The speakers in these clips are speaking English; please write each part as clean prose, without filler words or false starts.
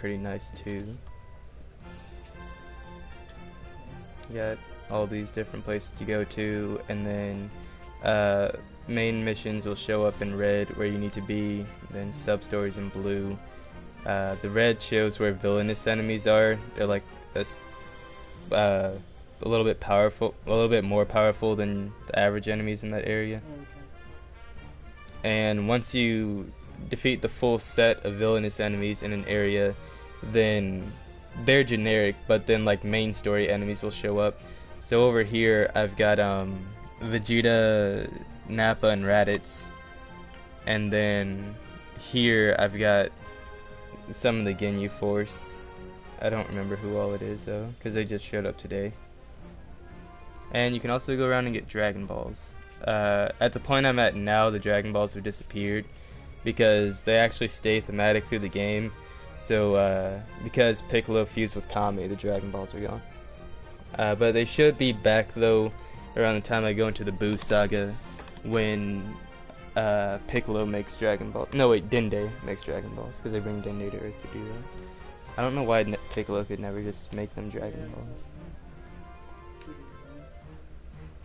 pretty nice too. You got all these different places to go to, and then main missions will show up in red where you need to be, then sub stories in blue. The red shows where villainous enemies are. They're like a little bit powerful, a little bit more powerful than the average enemies in that area. Okay. And once you defeat the full set of villainous enemies in an area, then they're generic, but then like main story enemies will show up. So over here I've got Vegeta, Nappa, and Raditz, and then here I've got some of the Ginyu Force. I don't remember who all it is though, because they just showed up today. And you can also go around and get Dragon Balls. At the point I'm at now, the Dragon Balls have disappeared because they actually stay thematic through the game. So because Piccolo fused with Kami, the Dragon Balls are gone. But they should be back though around the time I go into the Buu Saga, when Piccolo makes Dragon Balls. No wait, Dende makes Dragon Balls, because they bring Dende to Earth to do that. I don't know why Piccolo could never just make them Dragon Balls.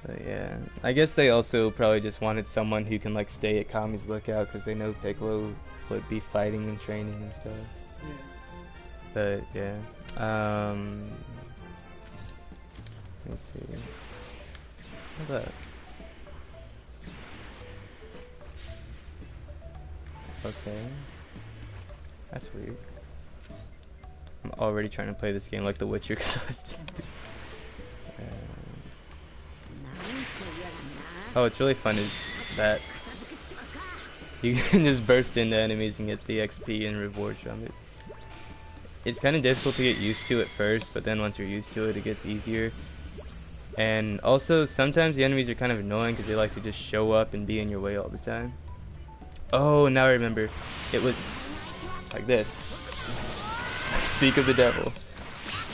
But yeah, I guess they also probably just wanted someone who can like stay at Kami's lookout, because they know Piccolo would be fighting and training and stuff. But yeah, let's see. Hold up. Okay, that's weird. I'm already trying to play this game like The Witcher, because I was just. Oh, what's really fun is that you can just burst into enemies and get the XP and rewards from it. It's kind of difficult to get used to at first, but then once you're used to it, it gets easier. And also, sometimes the enemies are kind of annoying because they like to just show up and be in your way all the time. Oh, now I remember. It was like this. Speak of the devil.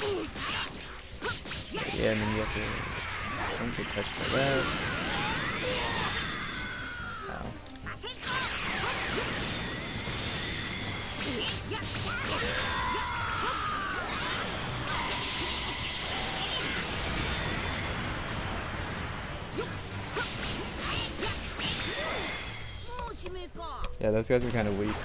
But yeah, and then you have to... Don't get touched by that. Yeah, those guys are kind of weak.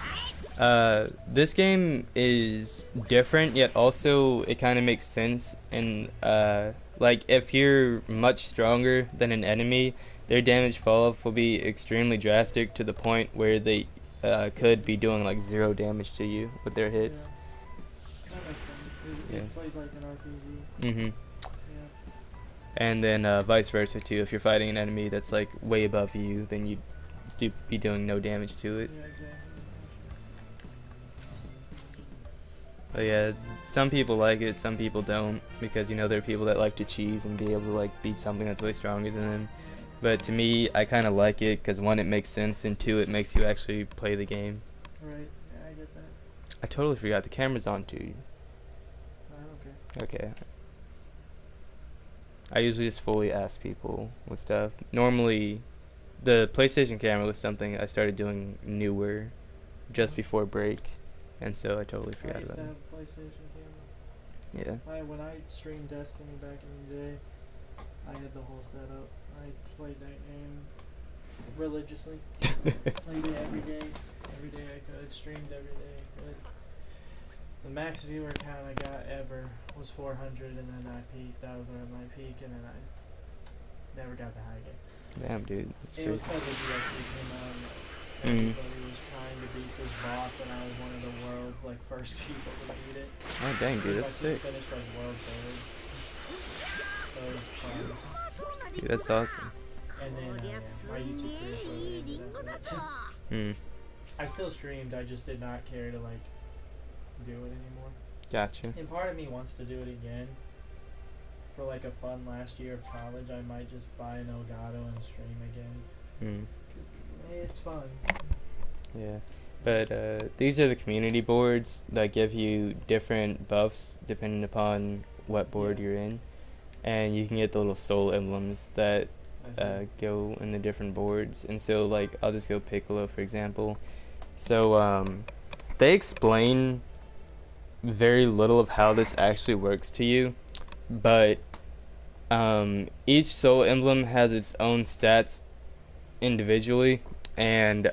This game is different, yet also it kind of makes sense. And like, if you're much stronger than an enemy, their damage fall-off will be extremely drastic, to the point where they could be doing like 0 damage to you with their hits. Yeah. That makes sense. It plays like an RPG. Mm-hmm. Yeah. And then vice versa too. If you're fighting an enemy that's like way above you, then you'd be doing no damage to it. Yeah, exactly. But yeah, some people like it, some people don't, because you know there are people that like to cheese and be able to like beat something that's way stronger than them. But to me, I kind of like it because 1, it makes sense, and 2, it makes you actually play the game. Right. Yeah, I get that. I totally forgot the camera's on too. Okay. Okay. I usually just fully ask people with stuff. Normally, the PlayStation camera was something I started doing newer, just before break, and so I totally forgot about it. I used to have a PlayStation camera. Yeah. When I streamed Destiny back in the day, I had the whole setup. I played that game religiously. Played it every day. Every day I could. Streamed every day I could. The max viewer count I got ever was 400, and then I peaked. That was at my peak, and then I never got the high game. Damn, dude. That's It was crazy. because of DLC came out. Everybody was trying to beat this boss, and I was one of the world's like first people to beat it. Oh, dang, dude. That's I sick. finished like world third. So it was fun. Dude, that's awesome. And then my YouTube career slowly ended after that. Hmm. I still streamed, I just did not care to like do it anymore. Gotcha. And part of me wants to do it again. For like a fun last year of college, I might just buy an Elgato and stream again. Hmm. 'Cause it's fun. Yeah. But these are the community boards that give you different buffs depending upon what board you're in. And you can get the little soul emblems that go in the different boards. And so, like, I'll just go Piccolo, for example. So, they explain very little of how this actually works to you, but each soul emblem has its own stats individually, and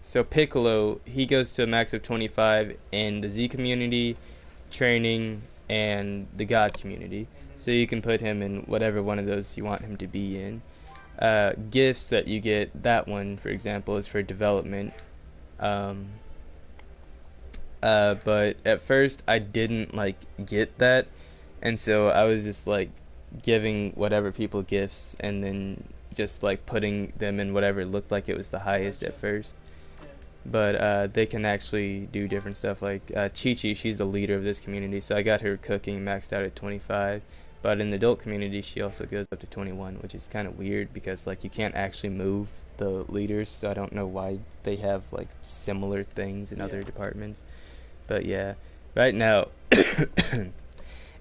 so Piccolo, he goes to a max of 25 in the Z community, training, and the God community. So you can put him in whatever one of those you want him to be in. Gifts that you get, that one, for example, is for development. Um, but at first I didn't like get that, and so I was just like giving whatever people gifts and then just like putting them in whatever looked like it was the highest at first. But they can actually do different stuff. Like Chi-Chi, she's the leader of this community, so I got her cooking maxed out at 25. But in the adult community, she also goes up to 21, which is kind of weird because like you can't actually move the leaders, so I don't know why they have like similar things in other departments. But yeah, right now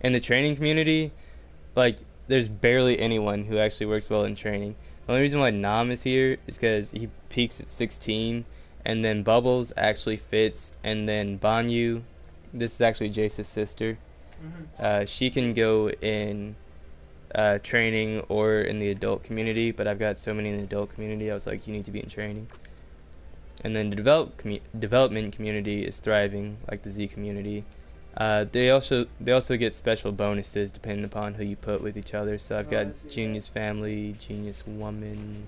in the training community, like there's barely anyone who actually works well in training. The only reason why Nam is here is because he peaks at 16, and then Bubbles actually fits, and then Banyu, this is actually Jace's sister. She can go in training or in the adult community, but I've got so many in the adult community, I was like, you need to be in training. And then the development community is thriving, like the Z community. They also get special bonuses depending upon who you put with each other. So I've got Genius Family, Genius Woman,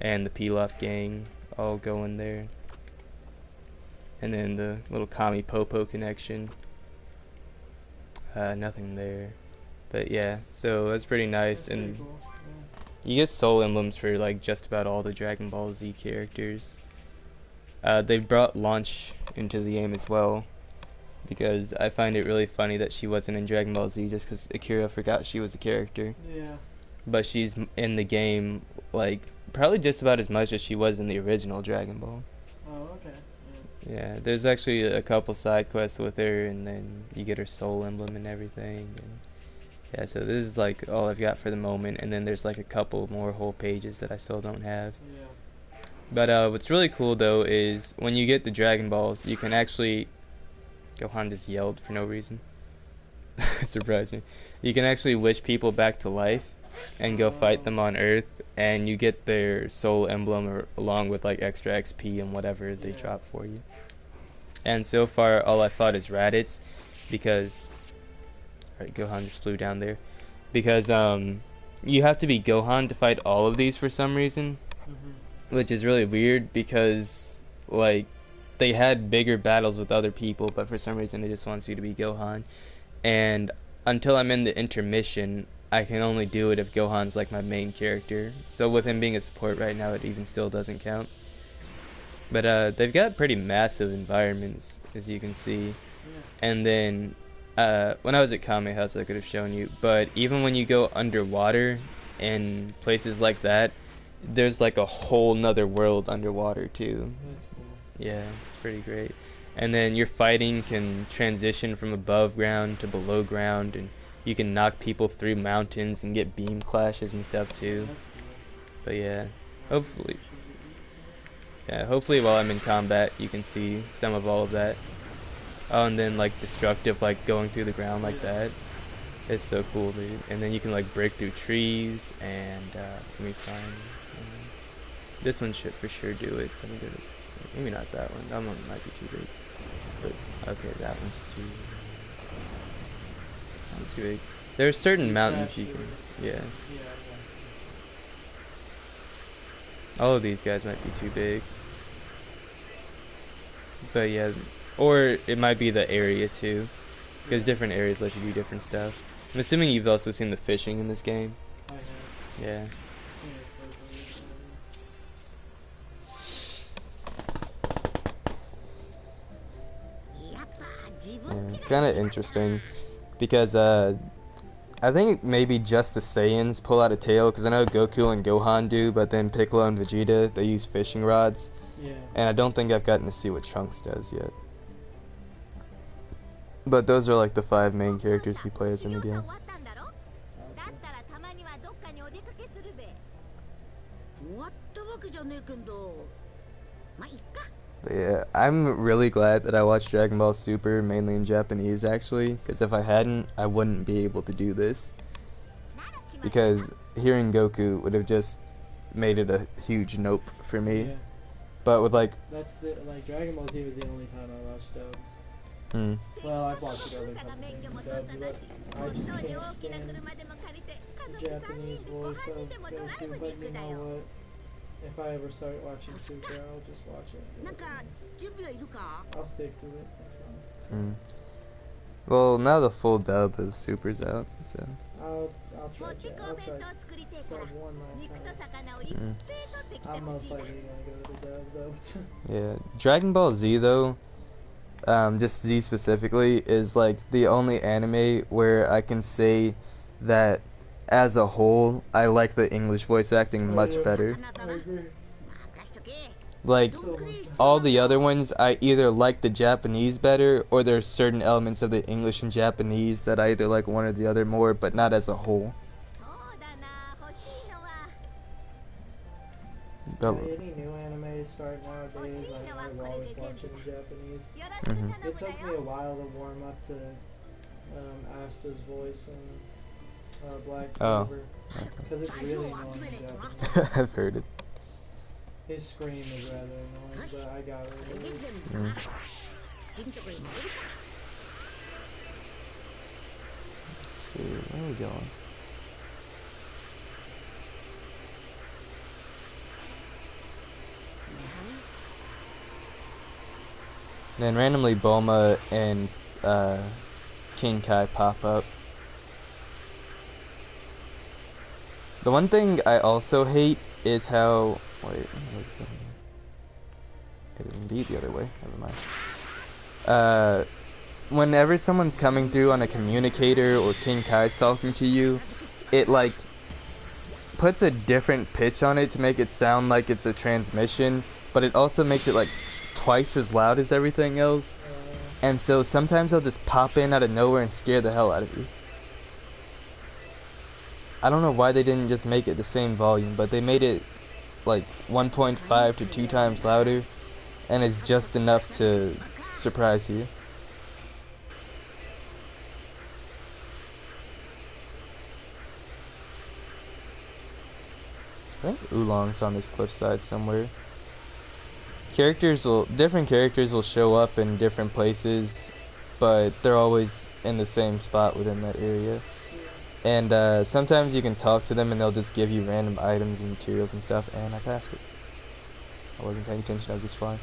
and the Pilaf Gang all going there. And then the little Kami Popo connection. Nothing there. But yeah, so that's pretty nice. And Cool. you get soul emblems for like just about all the Dragon Ball Z characters. They've brought Launch into the game as well, because I find it really funny that she wasn't in Dragon Ball Z just because Akira forgot she was a character. Yeah. But she's in the game like probably just about as much as she was in the original Dragon Ball. Oh, okay. Yeah, there's actually a couple side quests with her, and then you get her soul emblem and everything. And yeah, so this is like all I've got for the moment, and then there's like a couple more whole pages that I still don't have. Yeah. But what's really cool though is when you get the Dragon Balls, you can actually... Gohan just yelled for no reason. It surprised me. You can actually wish people back to life and go fight them on Earth, and you get their soul emblem along with like extra XP and whatever they drop for you. And so far, all I fought is Raditz, because... Alright, Gohan just flew down there. Because you have to be Gohan to fight all of these for some reason. Which is really weird because, like, they had bigger battles with other people, but for some reason it just wants you to be Gohan. And until I'm in the intermission, I can only do it if Gohan's, like, my main character. So with him being a support right now, it even still doesn't count. But they've got pretty massive environments, as you can see. And then, when I was at Kame House, I could have shown you. But even when you go underwater in places like that, there's like a whole nother world underwater too. Yeah, it's pretty great. And then your fighting can transition from above ground to below ground, and you can knock people through mountains and get beam clashes and stuff too. But yeah, hopefully while I'm in combat you can see some of all of that. Oh, and then like destructive, like going through the ground like that. It's so cool, dude. And then you can like break through trees, and let me find... This one should for sure do it, so I'm gonna... Maybe not that one. That one might be too big. But, okay, that one's too... That's too big. There are certain mountains you can... Yeah. All of these guys might be too big. But yeah, or it might be the area too, because different areas let you do different stuff. I'm assuming you've also seen the fishing in this game. I have. Yeah. It's kind of interesting because I think maybe just the Saiyans pull out a tail, because I know Goku and Gohan do, but then Piccolo and Vegeta, they use fishing rods. Yeah. And I don't think I've gotten to see what Trunks does yet. But those are like the 5 main characters he plays in the game. 終わったわけじゃねえけどまあいっか But yeah, I'm really glad that I watched Dragon Ball Super mainly in Japanese actually, because if I hadn't, I wouldn't be able to do this. Because hearing Goku would have just made it a huge nope for me. Yeah. But with like, That's the Dragon Ball Z was the only time I watched dubs. hmm, Well, I've watched the other couple things dubbed, but I just can't stand the Japanese voice of Goku. But you know what? If I ever start watching Super, I'll just watch it. I'll stick to it. That's fine. well, now the full dub of Super's out, so. I'll try sub one last time. I'm most likely gonna go to dub though. Yeah, Dragon Ball Z though, just Z specifically, is like the only anime where I can say that as a whole I like the English voice acting much better. I agree. Like all the other ones, I either like the Japanese better, or there's certain elements of the English and Japanese that I either like one or the other more, but not as a whole. Any new anime start nowadays, I always watch it in Japanese. It took me a while to warm up to Asta's voice and Black Clover, because it's really annoying in Japanese. I've heard it. His scream is rather annoying, but I got rid of it. Let's see, where are we going? Then randomly Bulma and King Kai pop up. The one thing I also hate is how... Wait, it is indeed the other way. Never mind. Whenever someone's coming through on a communicator or King Kai's talking to you, it like puts a different pitch on it to make it sound like it's a transmission, but it also makes it like twice as loud as everything else. And so sometimes they'll just pop in out of nowhere and scare the hell out of you. I don't know why they didn't just make it the same volume, but they made it like 1.5 to 2 times louder, and it's just enough to surprise you. I think Oolong's on this cliffside somewhere. Different characters will show up in different places, but they're always in the same spot within that area. And sometimes you can talk to them and they'll just give you random items and materials and stuff, and I passed it. I wasn't paying attention, I was just flying.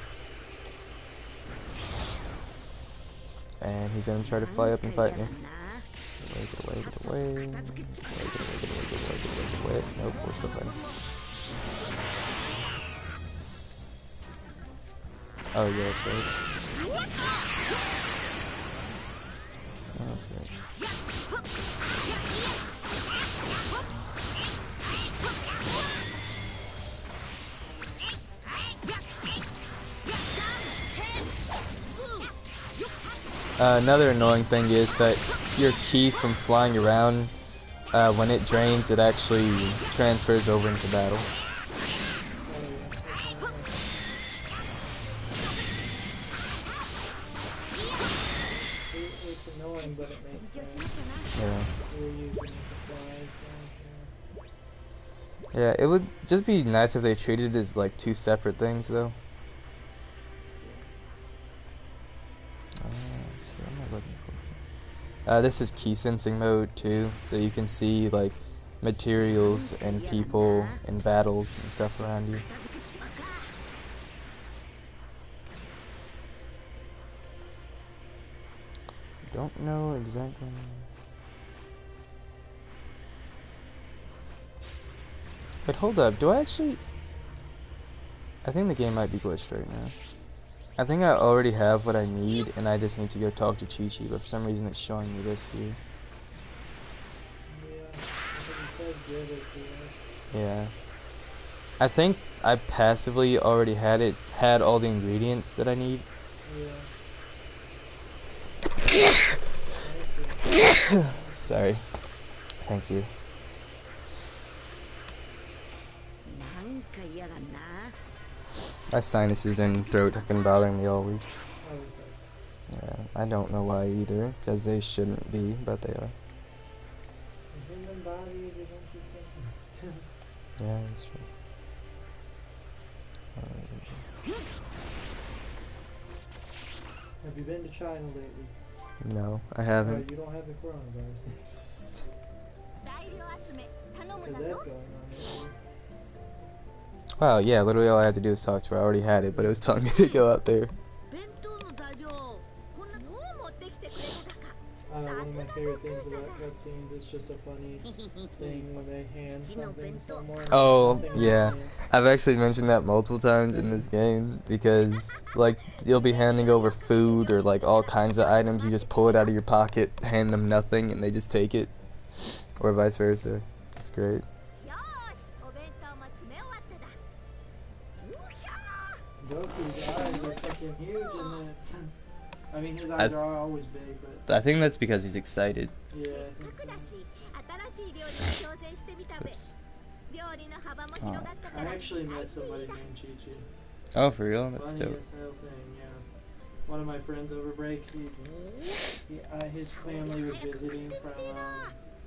And he's gonna try to fly up and fight me. Get away, get away, get away. Get away. Nope, we're still fighting. Oh yeah, that's right. Oh, that's great. Another annoying thing is that your ki from flying around, when it drains, it actually transfers over into battle. It's annoying, but it makes sense. Yeah. You're using it to fly, so, Yeah, it would just be nice if they treated it as like 2 separate things, though. What am I looking for? This is key sensing mode too, so you can see like materials and people and battles and stuff around you. Don't know exactly. But hold up, do I actually... I think the game might be glitched right now. I think I already have what I need, and I just need to go talk to Chi-Chi, but for some reason it's showing me this here. yeah, I think it says give it to you. Yeah. I think I passively already had all the ingredients that I need. Yeah. Sorry. Thank you. My sinuses and throat have been bothering me all week. Always does. Yeah, I don't know why either, because they shouldn't be, but they are. The human body is an interesting. Yeah, that's true. Have you been to China lately? No, I Oh, haven't. you don't have the coronavirus. Because that's going on lately. Wow, yeah, literally all I had to do was talk to her. I already had it, but it was telling me to go out there. One of my favorite things about cutscenes is just a funny thing when they hand something to someone. Oh, Something in yeah. their hand. I've actually mentioned that multiple times in this game because, like, you'll be handing over food or, like, all kinds of items. You just pull it out of your pocket, hand them nothing, and they just take it. Or vice versa. It's great. Goku's eyes are fucking huge in this. I mean, his eyes are always big, but I think that's because he's excited. yeah, I think so. Oops. I actually met somebody named Chi-Chi. Oh, for real? That's Funny dope. as hell thing, yeah. One of my friends over break, his family was visiting from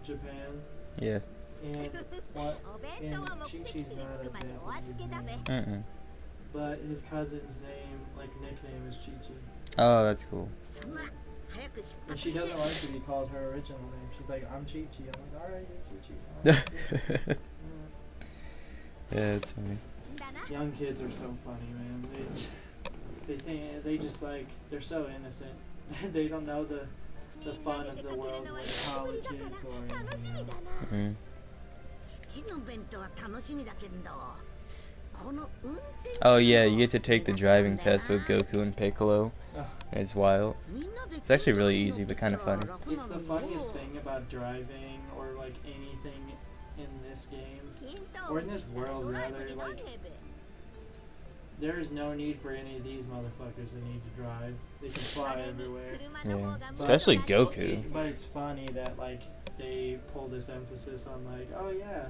Japan, Yeah. and Chi-Chi's not a bit, Mm-mm. but his cousin's name, like nickname, is Chi-Chi. Oh, that's cool. And she doesn't like to be called her original name. She's like, I'm Chi-Chi. I'm like, alright, you're Chi-Chi. Yeah, it's funny. Young kids are so funny, man. They think they just like they're so innocent. They don't know the fun of the world like college kids or anything else. Mm. Oh yeah, you get to take the driving test with Goku and Piccolo. It's wild. It's actually really easy, but kind of funny. It's the funniest thing about driving or like anything in this game or in this world rather. Like, there is no need for any of these motherfuckers that need to drive. They can fly everywhere. Yeah, especially Goku. But it's funny that like they pull this emphasis on like, oh yeah,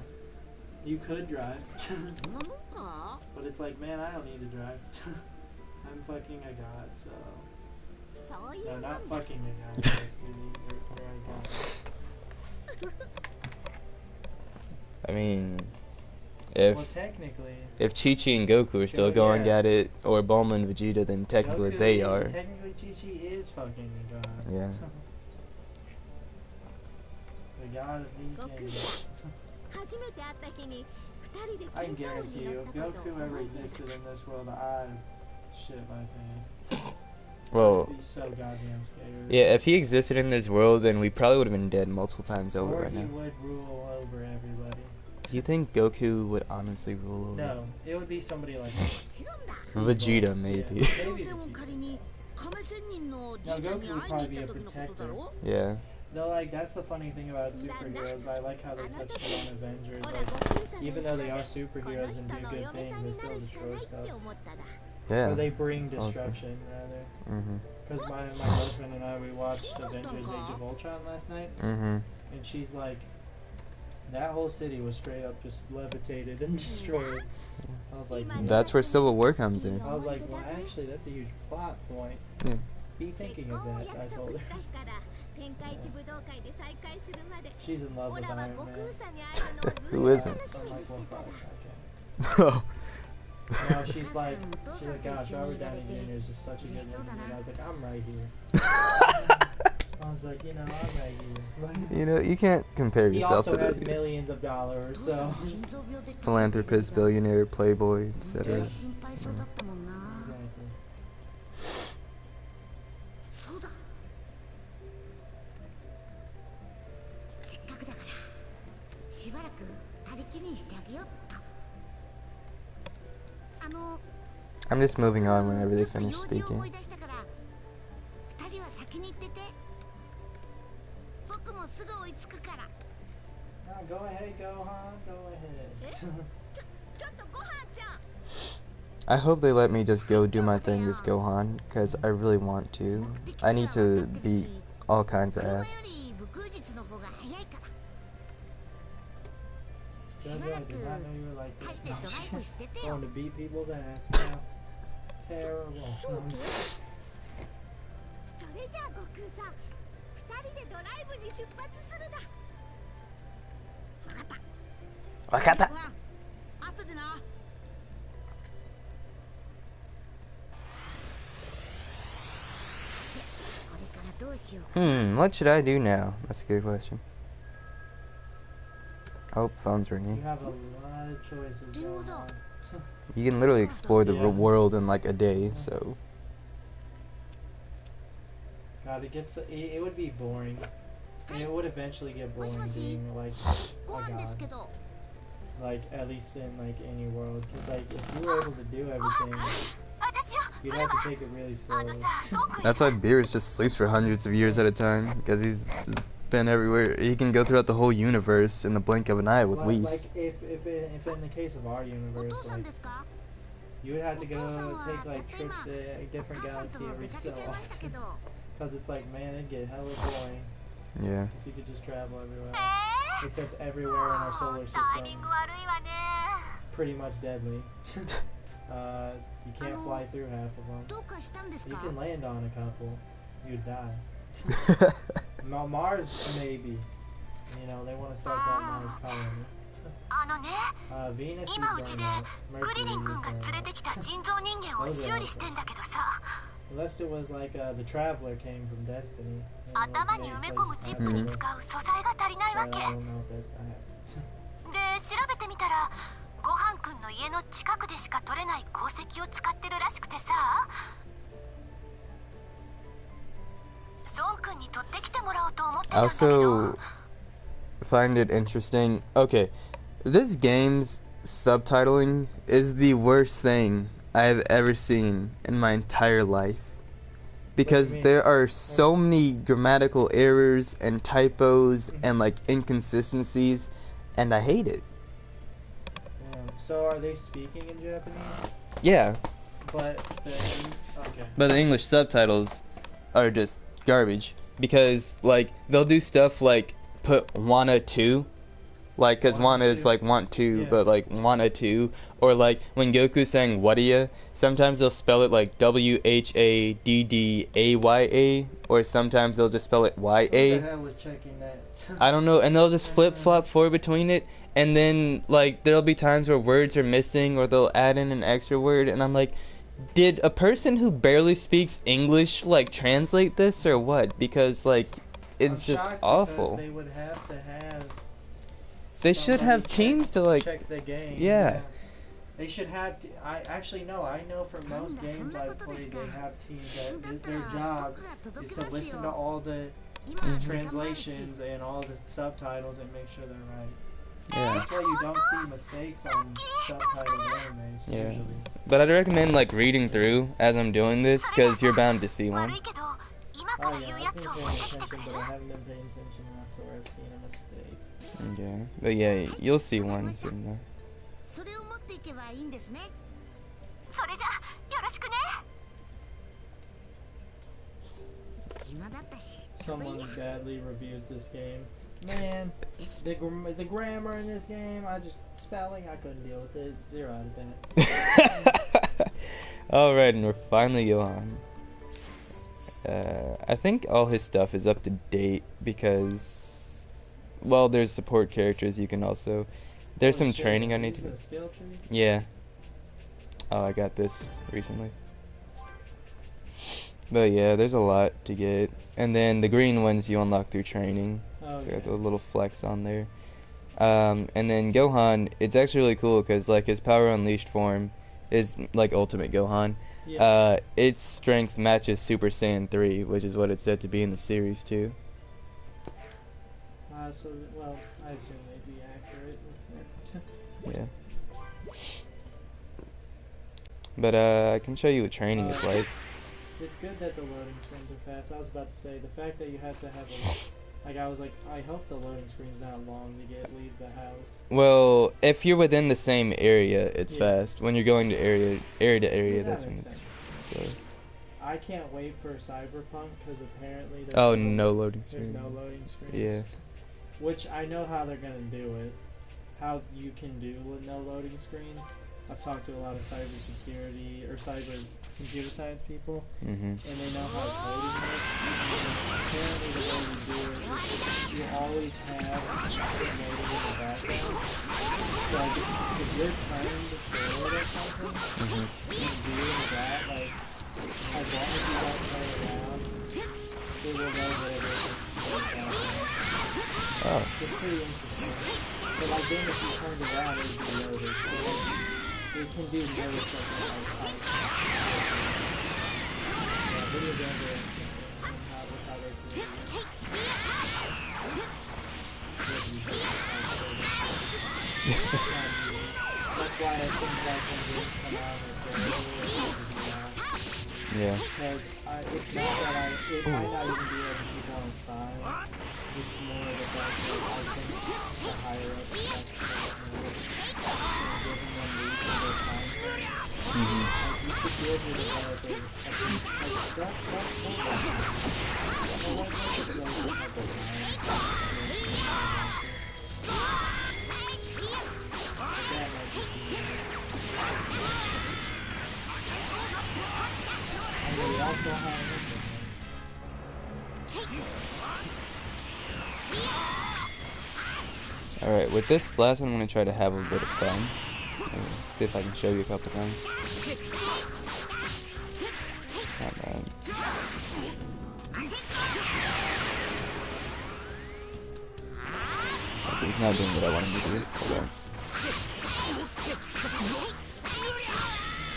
you could drive. But it's like, man, I don't need to drive. I'm fucking a god, so. No, not fucking a god. I mean, Well, technically. if Chi-Chi and Goku are still going at it, or Bulma and Vegeta, then technically Goku, they are. Technically, Chi-Chi is fucking a god. Yeah. The god of these games. I can guarantee you, if Goku ever existed in this world, I'd shit my pants. Well, I'd be so goddamn scared. yeah, if he existed in this world, then we probably would have been dead multiple times over Or right he now. would rule over everybody. Do you think Goku would honestly rule over? No, it would be somebody like Vegeta, maybe. Yeah, maybe Vegeta. No, Goku would probably be a protector. Yeah. No, like, that's the funny thing about superheroes. I like how they touched on Avengers. Like, even though they are superheroes and do good things, they still destroy stuff. Yeah. Or they bring destruction, rather. Mhm. Because my girlfriend and I, we watched Avengers Age of Ultron last night. Mhm. And she's like, that whole city was straight up just levitated and destroyed. I was like, That's where Civil War comes in. I was like, well, actually, that's a huge plot point. Yeah. Be thinking of that, I told her. Yeah. She's in love with Iron Man. Who isn't? I'm like, well, fuck, Oh. no, she's like, gosh, Robert Downey Jr. is just such a good one. And I was like, I'm right here. I was like, I'm right here. You know, you can't compare He yourself also to has those guys. millions of dollars, so. Philanthropist, billionaire, playboy, etc. Yeah. Yeah. Exactly. I'm just moving on whenever they finish speaking. No, go ahead, Gohan, go ahead. I hope they let me just go do my thing as Gohan, because I really want to. I need to beat all kinds of ass. Judge, I did not know you were like that. No, going to beat people's ass. terrible. それじゃあ悟空さん、二人でドライブに出発するだ。わかった。わかった。後でな。これからどうしようか。What should I do now? That's a good question. Oh, phone's You ringing. have a lot of choices going on. You can literally explore the Yeah. world in like a day, so. God, it would be boring. And it would eventually get boring being like a ご飯ですけ god. ど。 Like, at least in like any world. Because like, if you were able to do everything, you'd have to take it really slowly. That's why Beerus just sleeps for hundreds of years at a time, because he's just been everywhere. He can go throughout the whole universe in the blink of an eye with Whis. Like, if in the case of our お universe, 父さん like, ですか？ you would have to お父さん go は take た like った今 trips to a お different 母さん galaxy と出 every か so けちゃいましたけ often. ど。 Because it's like, man, it'd get hella boring Yeah. if you could just travel everywhere. Except everywhere in our solar タイミン system, グ悪いわね。 pretty much deadly. You can't fly through half of them. どうかしたんです You か？ can land on a couple, you'd die. Mars, maybe. You know, they want to start that Mars colony. あのね、 Venus, you 今うちで burn out. クリ Mercury, リン you 君が burn 連れて out. きた人造人間を修理してんだけどさ、 Unless it was like the traveler came from Destiny. 頭に埋め込むチップに使う素材が足りないわ But け。 I don't know if that's gonna happen. で、調べてみたら、ごはんくんの家の近くでしか取れない鉱石を使ってるらしくてさ、孫くんに取ってきてもらおうと思ってた I んだけど。 also find it interesting. Okay, this game's subtitling is the worst thing I've ever seen in my entire life. Because mean? there are so many grammatical errors and typos and like inconsistencies, and I hate it. So are they speaking in Japanese? Yeah, But okay. but the English subtitles are just garbage. Because like they'll do stuff like put wanna to, like because wanna is to. like want to, Yeah. but like wanna to, or like when Goku's saying whadia, sometimes they'll spell it like WHADDAYA, or sometimes they'll just spell it Who the YA. hell was checking that? I don't know, and they'll just flip flop forward between it, and then like there'll be times where words are missing, or they'll add in an extra word, and I'm like, did a person who barely speaks English like translate this or what? Because like it's I'm just shocked awful. because they would have to have. They should have somebody teams to like, check the game. yeah. They should have. I actually know. I know from most games I've played, they have teams that their job is to listen to all the translations and all the subtitles and make sure they're right. Yeah. That's why you don't see mistakes on subtitled animes Yeah. usually. But I'd recommend like reading through as I'm doing this, because you're bound to see 悪 one. いけど、今か Oh ら yeah, 言う I've や been つを paying 持ってきて attention, くれ but る？ I haven't been paying attention enough to where I've seen a mistake. Okay. But yeah, you'll see one soon though. それを持っていけばいいんですね。それじゃよろしくね。暇だったし、ちょうどいい Someone や。 badly reviews this game. Man, the grammar in this game, spelling, I couldn't deal with it. 0 out of 10. Alright, and we're finally Gohan. I think all his stuff is up to date because, well, there's support characters you can also. There's some Holy shit, training I are need these to. a skill tree? Yeah. Oh, I got this recently. But yeah, there's a lot to get. And then the green ones you unlock through training. So I got Okay. the little flex on there. And then Gohan, it's actually really cool because like his power unleashed form is like Ultimate Gohan. Yeah. Its strength matches Super Saiyan 3, which is what it's said to be in the series too. So, well, I assume they'd be accurate with that. Yeah. But I can show you what training is like. It's good that the loading screens are fast. I was about to say, the fact that you have to have a... Like, I was like, I hope the loading screen's not long to leave the house. Well, if you're within the same area, it's Yeah. fast. When you're going to area to area, Yeah, that's that when makes it's sense. slow. I can't wait for Cyberpunk, because apparently Oh, no loading there's screen. no loading screens. Yeah. Which I know how they're gonna do it. How you can do with no loading screens. I've talked to a lot of cybersecurity or cyber computer science people, Mm-hmm. and they know how coding works. Apparently, the way you do it is you always have something loaded in the background. So like, if you're trying to forward or something, Mm-hmm. and doing that, like, as long as you don't turn around, it will know that it is in the background. Oh. It's pretty interesting. But like then if you turned around, it would be loaded. So like, it can do really stuff like yeah, video games are interesting and how they're created. That's why I think like when games come out and say, Yeah. because it's not that it might not even be able to keep on trying. It's more the fact that I think the higher up stuff and giving them reasonable time frames. Mm-hmm. Like you should give your developers like that's cool. Well, like make it really just have the time. But that might just be and we also have Alright, with this last one, I'm going to try to have a bit of fun. See if I can show you a couple things. Not bad. Okay, he's not doing what I want him to do. Hold on.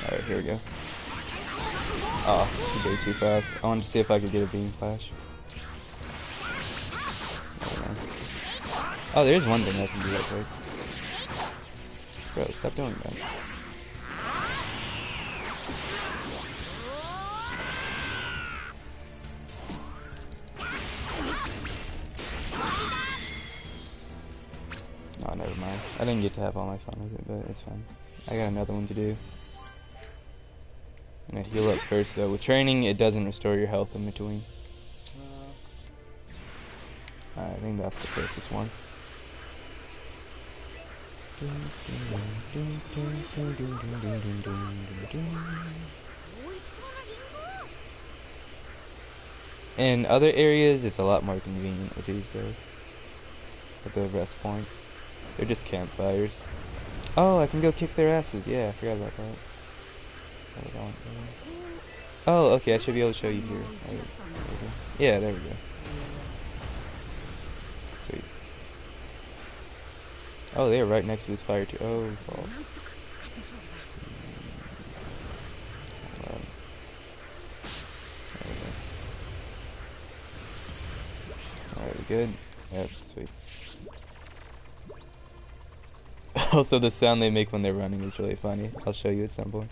Alright, here we go. Oh, he did too fast. I wanted to see if I could get a beam flash. Oh, there's one thing I can do real quick. Bro, stop doing that. Oh, never mind. I didn't get to have all my fun with it, but it's fine. I got another one to do. I'm gonna heal up first, though. With training, it doesn't restore your health in between. I think that's the closest one. In other areas, it's a lot more convenient with these, though. With the rest points. They're just campfires. Oh, I can go kick their asses. Yeah, I forgot about that. Oh, okay, I should be able to show you here. There we go. Yeah, there we go. Sweet. Oh, they're right next to this fire too. Oh, false. Alright, we good? Yep, sweet. Also, the sound they make when they're running is really funny. I'll show you at some point.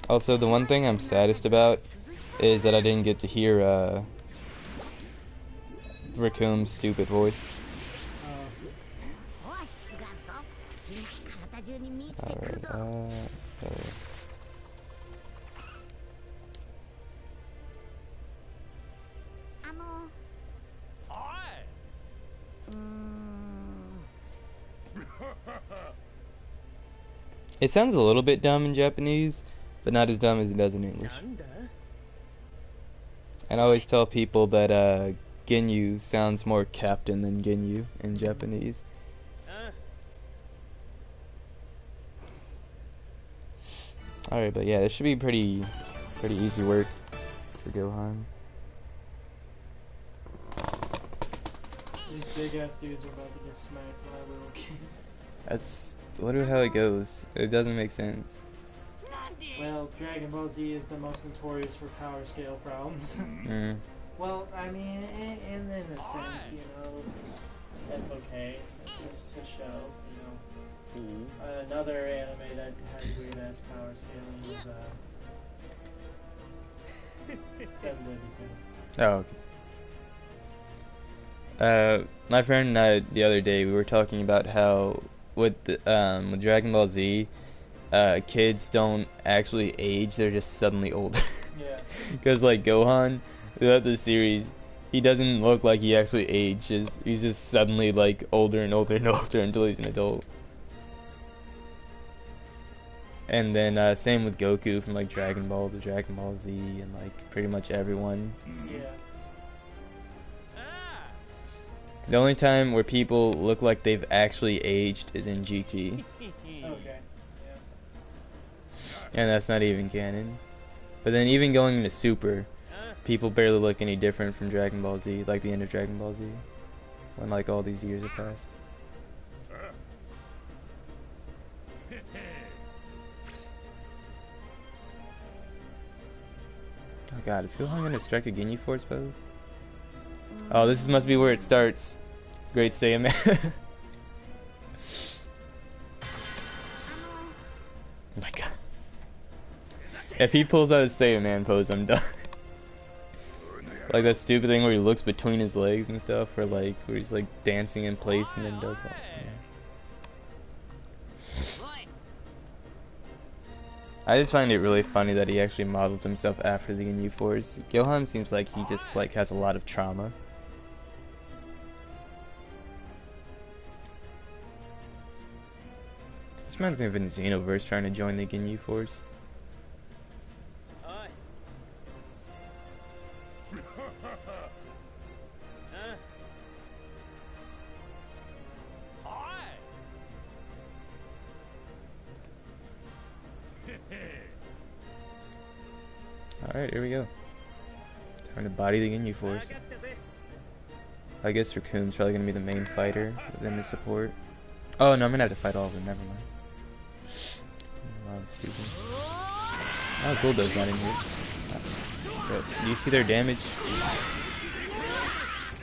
Also, the one thing I'm saddest about is that I didn't get to hear Raccoon's stupid voice. Alright, it sounds a little bit dumb in Japanese, but not as dumb as it does in English. And I always tell people that Ginyu sounds more captain than Ginyu in Japanese. Alright, but yeah, this should be pretty easy work for Gohan. These big ass dudes are about to get smacked by a little kid. That's literally how it goes. It doesn't make sense. Well, Dragon Ball Z is the most notorious for power scale problems. Well, I mean, in a sense, you know, that's okay. It's a show, you know. Another anime that has weird ass power scaling is 7 Deadly Sins. Oh, okay. My friend and I, the other day, we were talking about how with Dragon Ball Z, kids don't actually age, they're just suddenly older. Yeah. Because, like, Gohan, throughout the series, He doesn't look like he actually ages. He's just suddenly like older and older and older until he's an adult. And then same with Goku from like Dragon Ball to Dragon Ball Z and like pretty much everyone. Yeah. The only time where people look like they've actually aged is in GT. Okay. Yeah. And that's not even canon. But then even going into Super, people barely look any different from Dragon Ball Z, like the end of Dragon Ball Z, when like all these years have passed. Oh god, is Gohan gonna strike a Ginyu Force pose? Oh, this must be where it starts. Great Saiyaman. Oh my god. If he pulls out a Saiyaman pose, I'm done. Like that stupid thing where he looks between his legs and stuff, or like where he's like dancing in place and then does that. Yeah. I just find it really funny that he actually modeled himself after the Ginyu Force. Gohan seems like he just like has a lot of trauma. This reminds me of in Xenoverse trying to join the Ginyu Force. Alright, here we go. Time to body the Ginyu Force. I guess Raccoon's probably gonna be the main fighter, then the support. Oh no, I'm gonna have to fight all of them, never mind. Wow, stupid. Oh, Bulldo's not in here. But do you see their damage?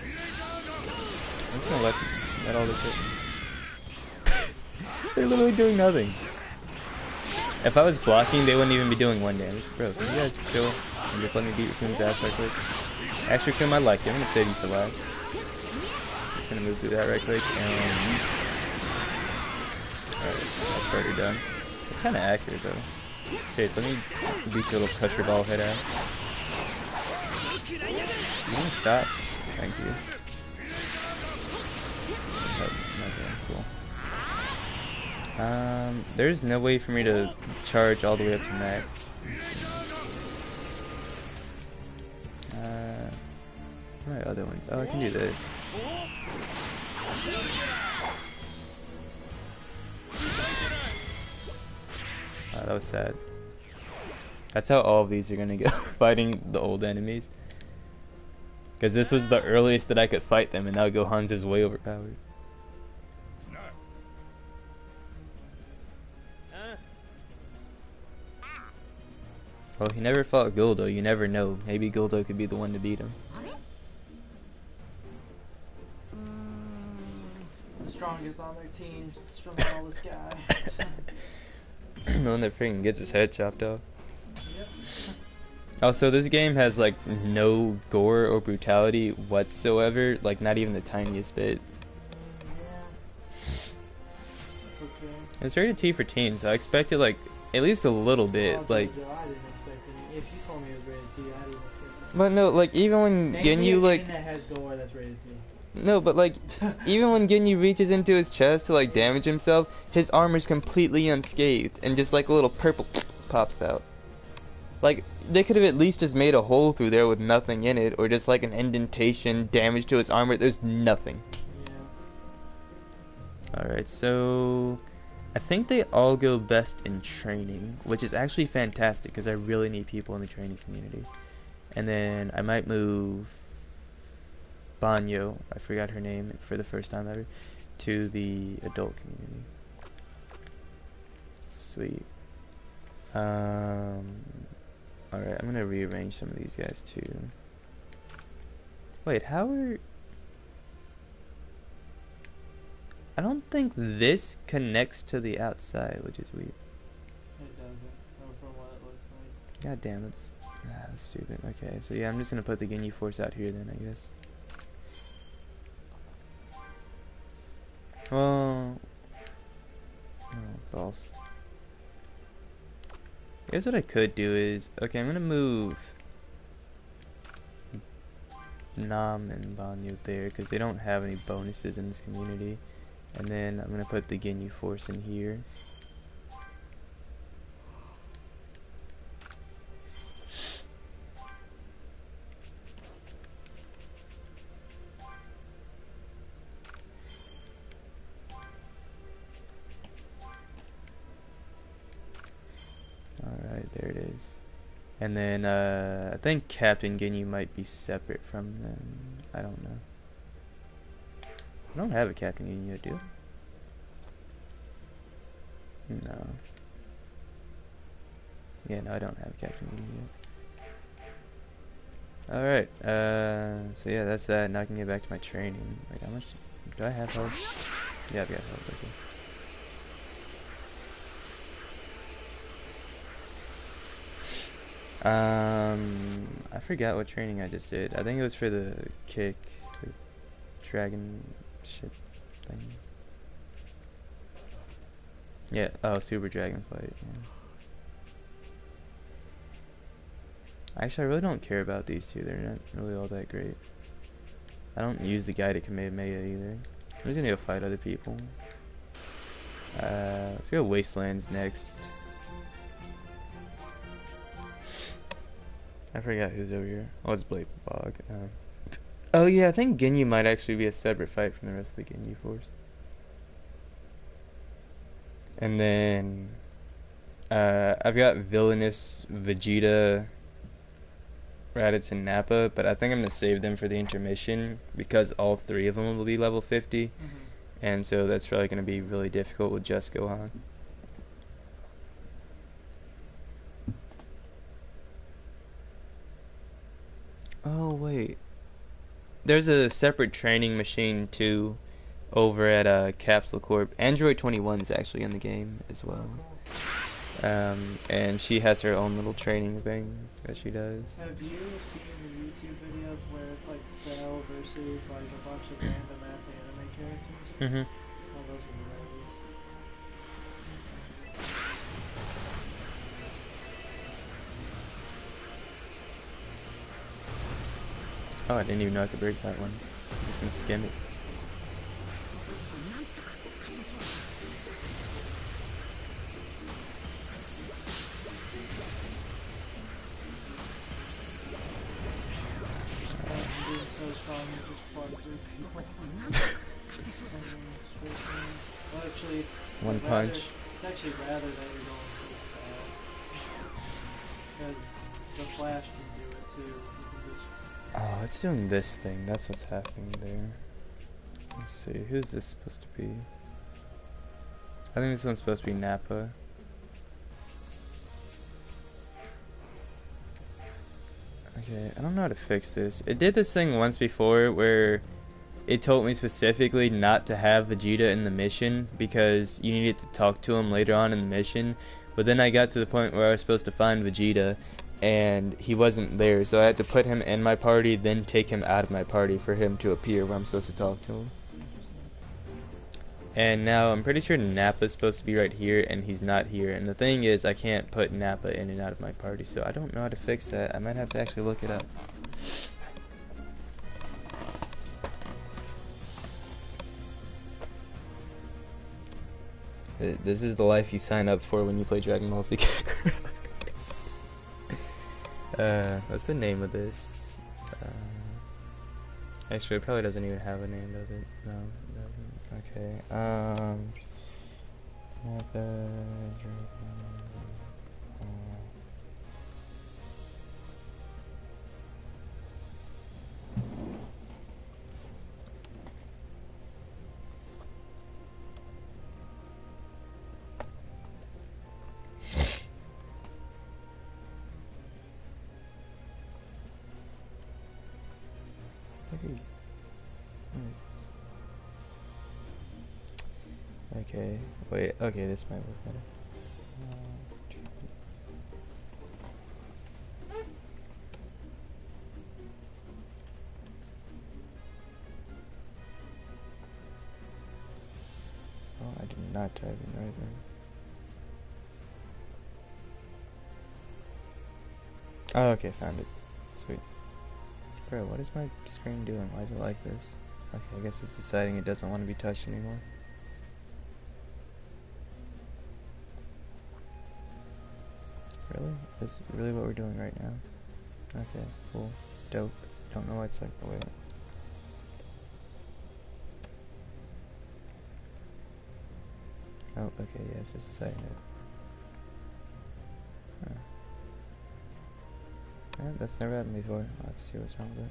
I'm just gonna let all this hit. They're literally doing nothing. If I was blocking, they wouldn't even be doing 1 damage. Bro, can you guys chill and just let me beat Raccoon's ass right quick? Actually, Raccoon, I like you. I'm gonna save you for last. Just gonna move through that right quick and... Alright, that's further done. It's kinda accurate though. Okay, so let me beat your little pressure ball head ass. You wanna stop? Thank you. Okay, cool. There's no way for me to charge all the way up to max. My other one. Oh, I can do this. Oh, that was sad. That's how all of these are gonna go, fighting the old enemies. Because this was the earliest that I could fight them, and now Gohan's is way overpowered. Well, he never fought Guldo, you never know. Maybe Guldo could be the one to beat him. The strongest on their team, the strongest guy. The one that freaking gets his head chopped off. Yep. Also, this game has like no gore or brutality whatsoever, like not even the tiniest bit. Yeah. Okay. It's rated T for teens, so I expected like at least a little bit, Oh, like. I didn't expect any. If you told me it was rated T, I didn't expect it. But no, like even when Ginyu like. That has gore that's rated T. No, but like even when Ginyu reaches into his chest to like damage himself, his armor's completely unscathed, and just like a little purple pops out. Like, they could have at least just made a hole through there with nothing in it, or just like an indentation, damage to his armor. There's nothing. Yeah. Alright, so I think they all go best in training, which is actually fantastic because I really need people in the training community. And then I might move Banyo, I forgot her name for the first time ever, to the adult community. Sweet. Alright, I'm gonna rearrange some of these guys too. Wait, how are... I don't think this connects to the outside, which is weird. It doesn't, from what it looks like. God damn, that's stupid. Okay, so yeah, I'm just gonna put the Ginyu Force out here then, I guess. Well... Oh, balls. I guess what I could do is... Okay, I'm gonna move... Nam and Banyu there because they don't have any bonuses in this community. And then I'm gonna put the Ginyu Force in here. Alright, there it is. And then I think Captain Ginyu might be separate from them. I don't know. I don't have a Captain Ginyu, do I? No. Yeah, no, I don't have a Captain Ginyu yet. Alright, so yeah, that's that. Now I can get back to my training. Wait, how much do I have health? Yeah, I've got health, okay. I forgot what training I just did. I think it was for the kick, the dragon shit thing. Yeah, oh, super dragon fight, yeah. Actually, I really don't care about these two. They're not really all that great. I don't use the guided Kamehameha either. I'm just gonna go fight other people. Let's go Wastelands next. I forgot who's over here. Oh, it's Blade Bog. Oh yeah, I think Ginyu might actually be a separate fight from the rest of the Ginyu Force. And then I've got Villainous, Vegeta, Raditz, and Nappa, but I think I'm gonna save them for the intermission because all three of them will be level 50, and so that's probably gonna be really difficult with just Gohan. Oh wait, there's a separate training machine too over at Capsule Corp. Android 21 is actually in the game as well. And she has her own little training thing that she does. Have you seen the YouTube videos where it's like Cell versus like a bunch of random ass anime characters? Mm-hmm. Oh, those are hilarious. Oh, I didn't even know I could break that one. I'm just gonna skim it. Well, actually, it's One rather, punch. It's actually rather that you're going so fast, because the Flash can do it too. You can just... Oh, it's doing this thing. That's what's happening there. Let's see. Who's this supposed to be? I think this one's supposed to be Nappa. Okay, I don't know how to fix this. It did this thing once before where it told me specifically not to have Vegeta in the mission because you needed to talk to him later on in the mission. But then I got to the point where I was supposed to find Vegeta and he wasn't there, so I had to put him in my party, then take him out of my party for him to appear where I'm supposed to talk to him. And now I'm pretty sure Nappa's supposed to be right here, and he's not here. And the thing is, I can't put Nappa in and out of my party, so I don't know how to fix that. I might have to actually look it up. This is the life you sign up for when you play Dragon Ball Z Kakarot. What's the name of this? Actually, it probably doesn't even have a name, does it? No, it doesn't. Okay, okay, wait, okay, this might work better. Oh, I did not type in right then. Oh, okay, found it. Sweet. Bro, what is my screen doing? Why is it like this? Okay, I guess it's deciding it doesn't want to be touched anymore. Really? Is this really what we're doing right now? Okay, cool. Dope. Don't know why it's like the way. Oh, okay, yeah, it's just deciding it. Huh. Yeah, that's never happened before. I'll have to see what's wrong with it.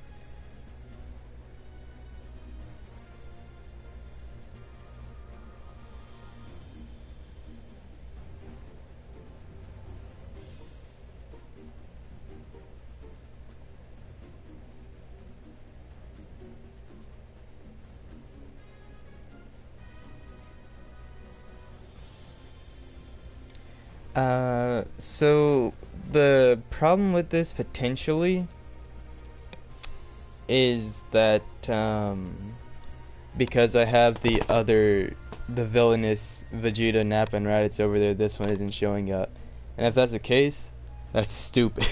So the problem with this potentially is that because I have the villainous Vegeta, Nappa, and Raditz over there, this one isn't showing up. And if that's the case, that's stupid.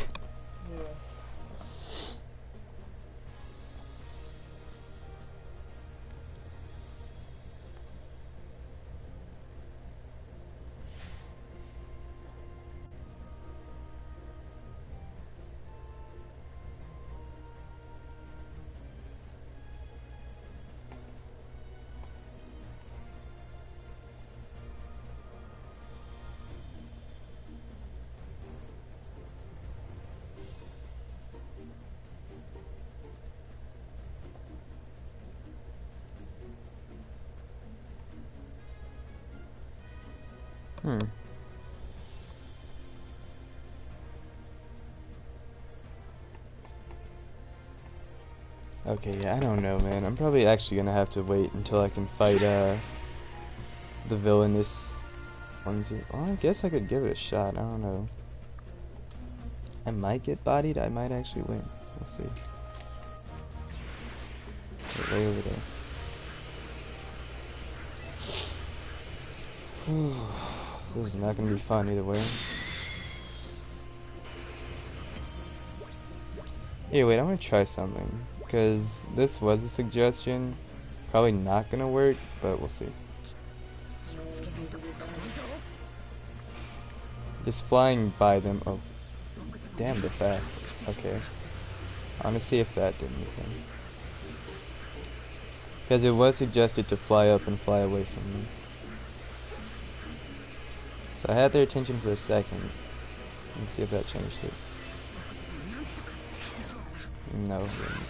Yeah. Okay, yeah, I don't know, man. I'm probably actually gonna have to wait until I can fight the villainous ones here. Well, I guess I could give it a shot. I don't know. I might get bodied. I might actually win. We'll see. Get way over there. This is not gonna be fun either way. Hey, wait, I'm gonna try something. Because this was a suggestion. Probably not gonna work, but we'll see. Just flying by them. Oh, damn, they're fast. Okay. I want to see if that did anything. Because it was suggested to fly up and fly away from me. So I had their attention for a second. Let's see if that changed it. No, it didn't.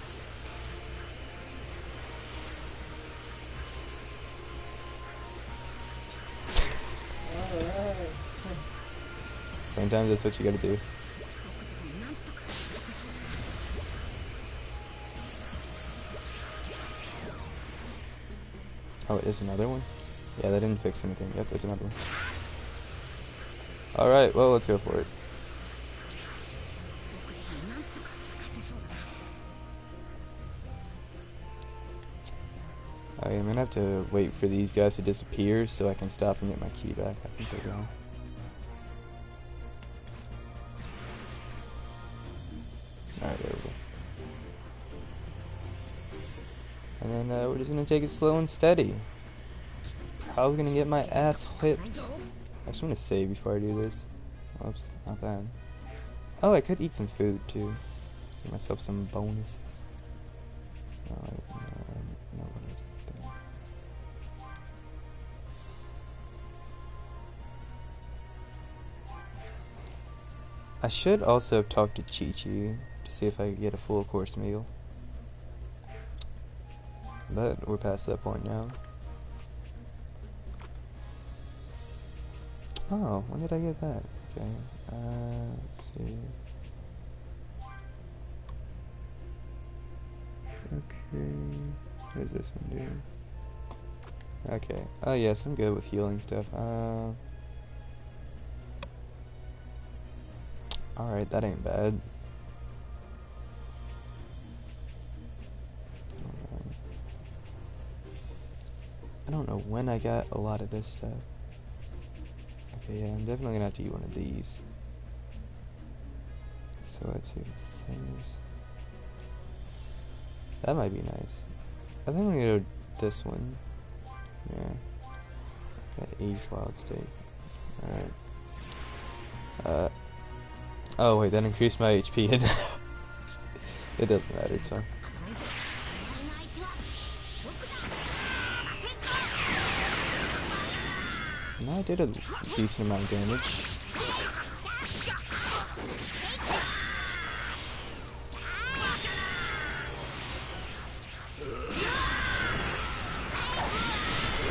Alright. Sometimes that's what you gotta do. Oh, there's another one? Yeah, that didn't fix anything. Yep, there's another one. Alright, well, let's go for it. I'm gonna have to wait for these guys to disappear so I can stop and get my key back. I think they're gone. Alright, there we go. And then we're just gonna take it slow and steady. Probably gonna get my ass whipped. I just want to save before I do this. Oops, not bad. Oh, I could eat some food too. Give myself some bonuses. No, what is it? I should also talk to Chi-Chi to see if I could get a full course meal. But we're past that point now. Oh, when did I get that? Okay, let's see. Okay, what does this one do? Okay, oh yes, I'm good with healing stuff. Alright, that ain't bad. I don't know when I got a lot of this stuff. Okay, yeah, I'm definitely gonna have to eat one of these. So let's see what it says. That might be nice. I think I'm gonna go this one. Yeah. Got 8 wild state. Alright. Oh wait, that increased my HP. It doesn't matter, so. No, I did a decent amount of damage.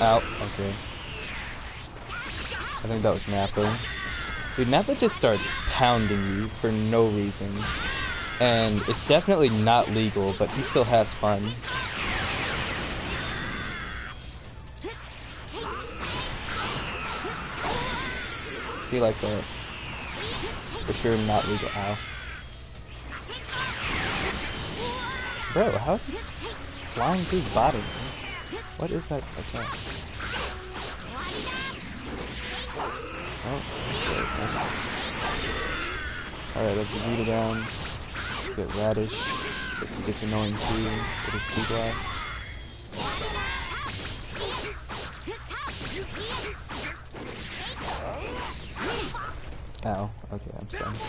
Ow, okay. I think that was Nappa. Dude, Nappa just starts pounding you for no reason. And it's definitely not legal, but he still has fun. See, like that. For sure not legal. Ow. Bro, how is he just flying through bottom? What is that attack? Oh, okay, alright, let's beat it down. Let's get Radish. Guess he gets annoying too with his key glass. Ow, okay, I'm stunned.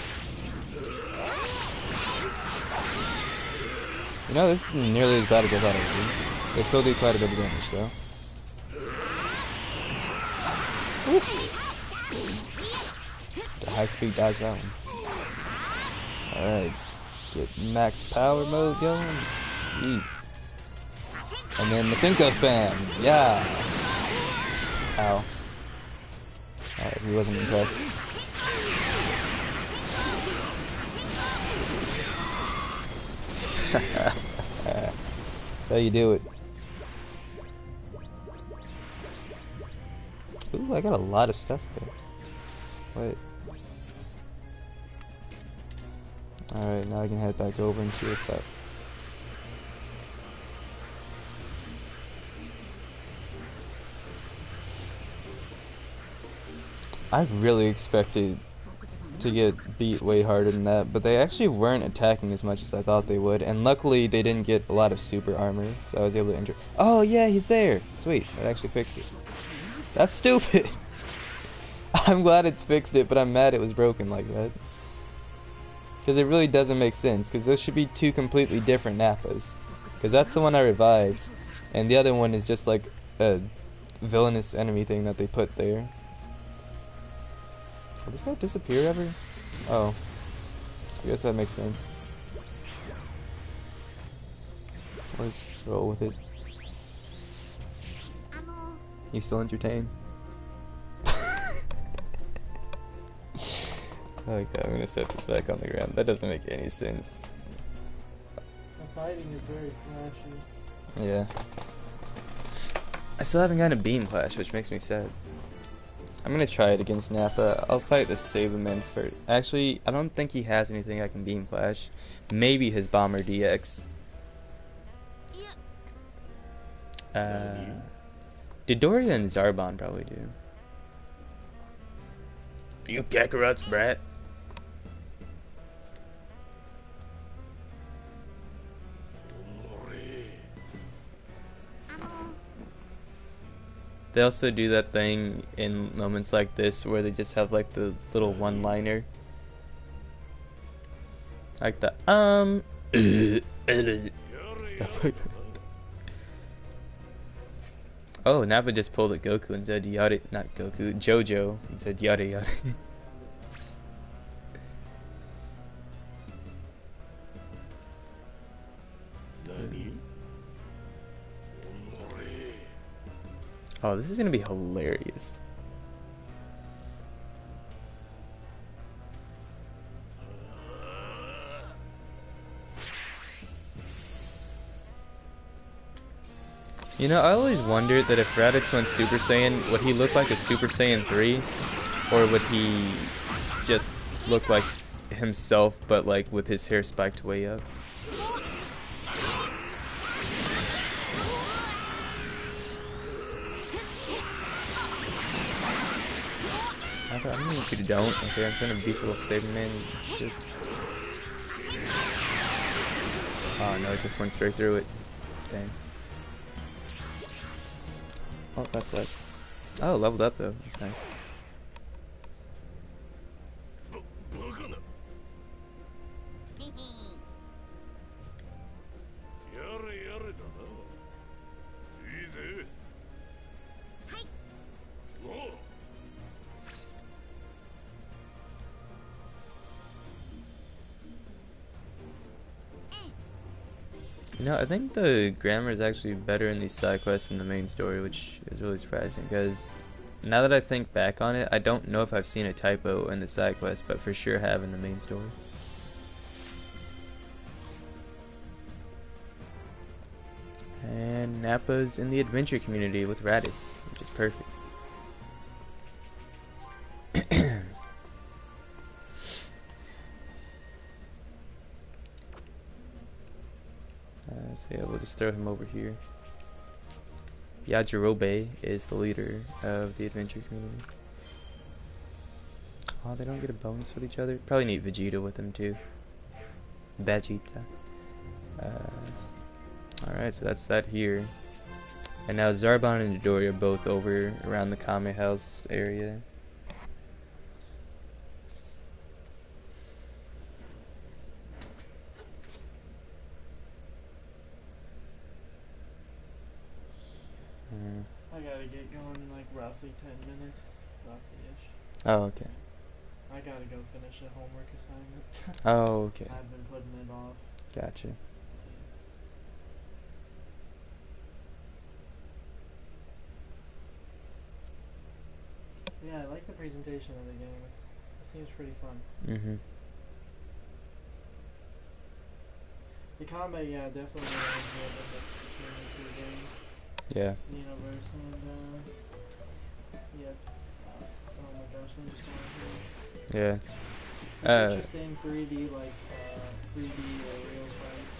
You know, this isn't nearly as bad as I thought it would be. They still do quite a bit of damage though. Woo. The high speed dodge that one. Alright. Get max power mode going. Yeet. And then the Cinco spam. Yeah. Ow. Alright, he wasn't impressed. That's how you do it. Ooh, I got a lot of stuff there. Wait. Alright, now I can head back over and see what's up. I really expected to get beat way harder than that, but they actually weren't attacking as much as I thought they would, and luckily they didn't get a lot of super armor, so I was able to injure. Oh yeah, he's there! Sweet, that actually fixed it. That's stupid! I'm glad it's fixed it, but I'm mad it was broken like that. Because it really doesn't make sense, because those should be two completely different Nappas. Because that's the one I revived, and the other one is just like a villainous enemy thing that they put there. Will this guy disappear ever? Oh. I guess that makes sense. Let's roll with it. You still entertained? Okay, I'm gonna set this back on the ground. That doesn't make any sense. The fighting is very flashy. Yeah. I still haven't gotten a Beam Clash, which makes me sad. I'm gonna try it against Nappa. I'll fight the Saberman first. Actually, I don't think he has anything I can Beam Clash. Maybe his Bomber DX. Dodoria and Zarbon probably do. You Kakarots, brat. They also do that thing in moments like this where they just have like the little one-liner. Like the stuff like that. Oh, Nappa just pulled a Goku and said yada, not Goku, Jojo, and said yada yada. Oh, this is gonna be hilarious. You know, I always wondered that if Raditz went Super Saiyan, would he look like a Super Saiyan 3? Or would he just look like himself, but like with his hair spiked way up? I don't know if you don't. Okay, I'm trying to beat the little Saberman shit. Oh no, it just went straight through it. Dang. Oh, that sucks. Oh, leveled up though. That's nice. You know, I think the grammar is actually better in these side quests than the main story, which is really surprising, because now that I think back on it, I don't know if I've seen a typo in the side quest, but for sure have in the main story. And Nappa's in the adventure community with Raditz, which is perfect. So yeah, we'll just throw him over here. Yajirobe is the leader of the adventure community. Oh, they don't get a bonus with each other? Probably need Vegeta with them too. Vegeta. Alright, so that's that here. And now Zarbon and Midori are both over around the Kame House area. I gotta get going in like roughly 10 minutes. Roughly-ish. Oh, okay. I gotta go finish a homework assignment. Oh, okay. I've been putting it off. Gotcha. Yeah, I like the presentation of the game. It seems pretty fun. Mm-hmm. The combat, yeah, definitely reminds me of the mix between the two games. Yeah. Universe and, yep. Oh my gosh, I'm just going through. Yeah. It's interesting 3D, like, 3D aerial fights,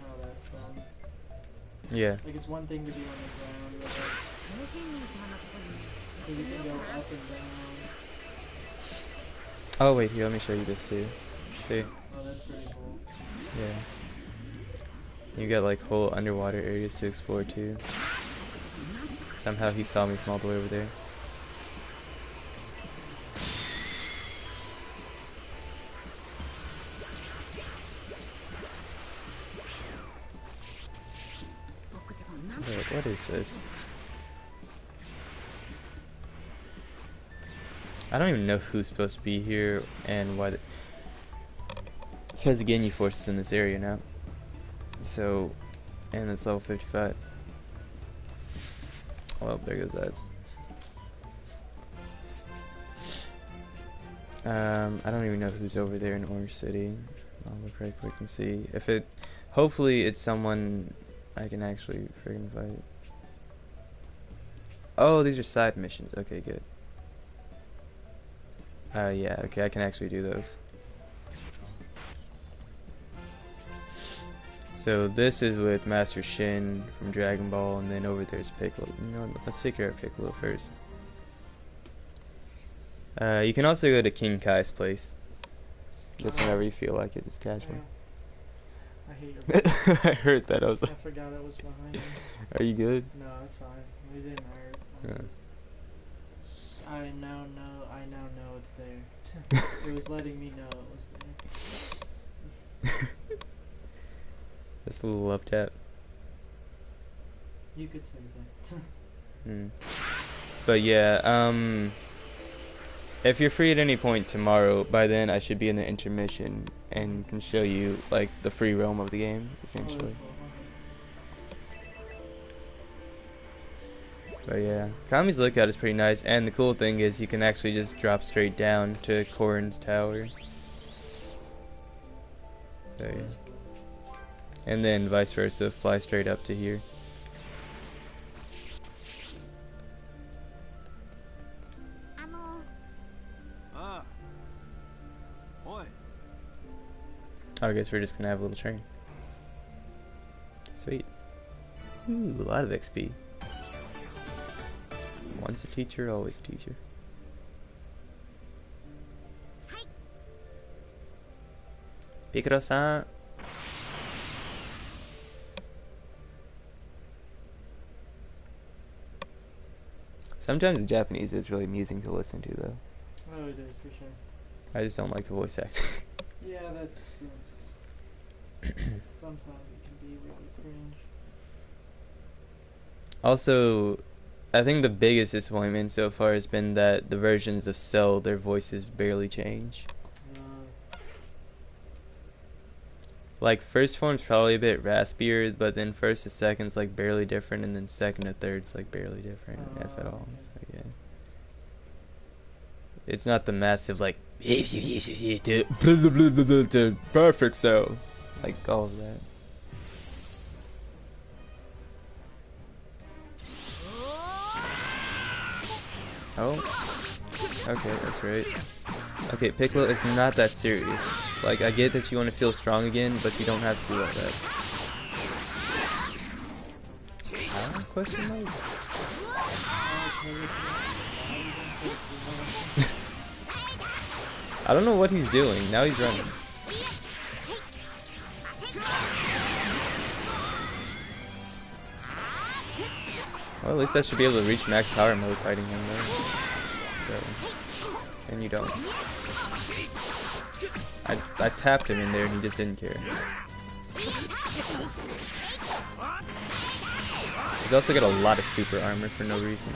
how that's done. Yeah. Like, it's one thing to be on the ground, but like, you can go up and down. Oh, wait, here, let me show you this too. See? Oh, that's pretty cool. Yeah. You got like whole underwater areas to explore too. Somehow he saw me from all the way over there. Wait, what is this? I don't even know who's supposed to be here and why. It says the Ginyu force is in this area now. So, and it's level 55. Well, there goes that. I don't even know who's over there in Orange City. I'll look right quick and see if it. Hopefully, it's someone I can actually friggin' fight. Oh, these are side missions. Okay, good. Yeah. Okay, I can actually do those. So this is with Master Shin from Dragon Ball, and then over there's Piccolo. You know, let's take care of Piccolo first. You can also go to King Kai's place. Just whenever you feel like it, just casually. I hate your I heard that. I was like, I forgot it was behind me. are you good? No, it's fine. It didn't hurt. I now know it's there. It was letting me know it was there. Just a little love tap. You could say that. But yeah, if you're free at any point tomorrow, by then I should be in the intermission and can show you like the free roam of the game, essentially. But yeah, Kami's Lookout is pretty nice, and the cool thing is you can actually just drop straight down to Korin's Tower. So yeah. And then vice versa, fly straight up to here. I guess we're just gonna have a little train. Sweet. Ooh, a lot of XP. Once a teacher, always a teacher. Piccolo-san. Sometimes the Japanese is really amusing to listen to, though. Oh, it is for sure. I just don't like the voice acting. Yeah, that's sometimes it can be really cringe. Also, I think the biggest disappointment so far has been that the versions of Cell, their voices barely change. Like, first form's probably a bit raspier, but then first to second's like barely different, and then second to third's like barely different, if at all. Okay. So, yeah. It's not the massive, like, perfect Cell. Like, all of that. Oh. Okay, that's right. Okay, Piccolo is not that serious. Like, I get that you want to feel strong again, but you don't have to do all that. Question mark? I don't know what he's doing. Now he's running. Well, at least I should be able to reach max power mode fighting him though. So, and you don't. I tapped him in there and he just didn't care. He's also got a lot of super armor for no reason.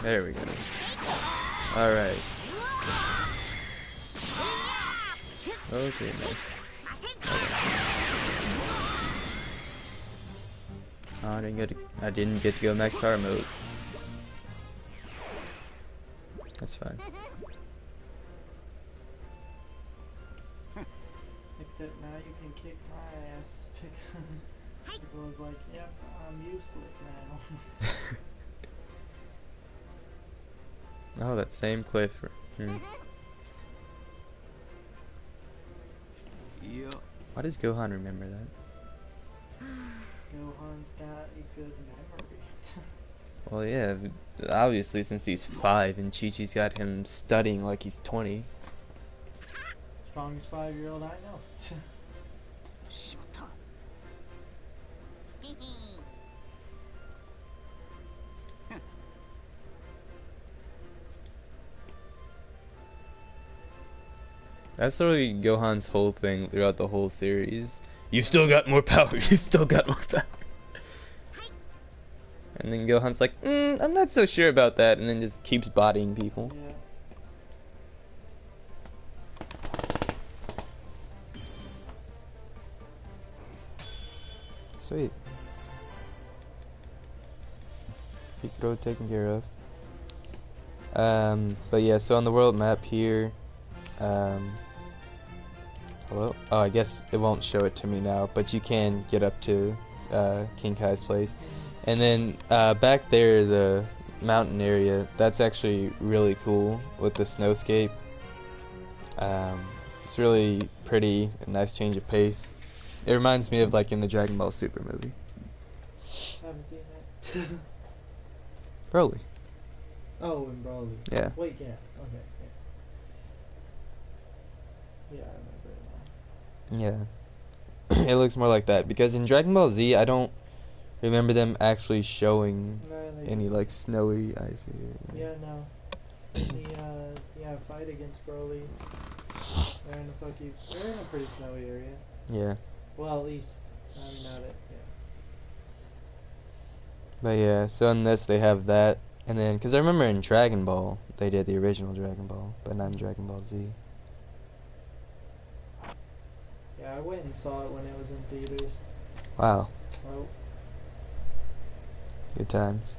There we go. Alright. Okay, nice. Okay. Oh, I didn't get to go max power mode. That's fine. Except now you can kick my ass. Piccolo's like, yep, I'm useless now. Oh, that same cliff. Why does Gohan remember that? Gohan's got a good memory. Well, yeah, obviously since he's 5 and Chi-Chi's got him studying like he's 20. Strongest 5-year-old I know. That's really Gohan's whole thing throughout the whole series. You still got more power, you still got more power. And then Gohan's like, I'm not so sure about that, and then just keeps bodying people. Yeah. Sweet. Piccolo taken care of. But yeah, so on the world map here, hello? Oh, I guess it won't show it to me now, but you can get up to King Kai's place. And then back there, the mountain area, that's actually really cool with the snowscape. It's really pretty, a nice change of pace. It reminds me of like in the Dragon Ball Super movie. Haven't seen that. Broly. Oh, in Broly. Yeah. Wait, yeah. Okay. Yeah, I remember it now. Yeah. It looks more like that because in Dragon Ball Z, I don't remember them actually showing any like snowy icy area. Yeah, no. The fight against Broly. They're in a pretty snowy area. Yeah. Well, at least not it. Yeah. But yeah, so in this they have that, and then because I remember in Dragon Ball they did the original Dragon Ball, but not in Dragon Ball Z. Yeah, I went and saw it when it was in theaters. Wow. Oh. Good times.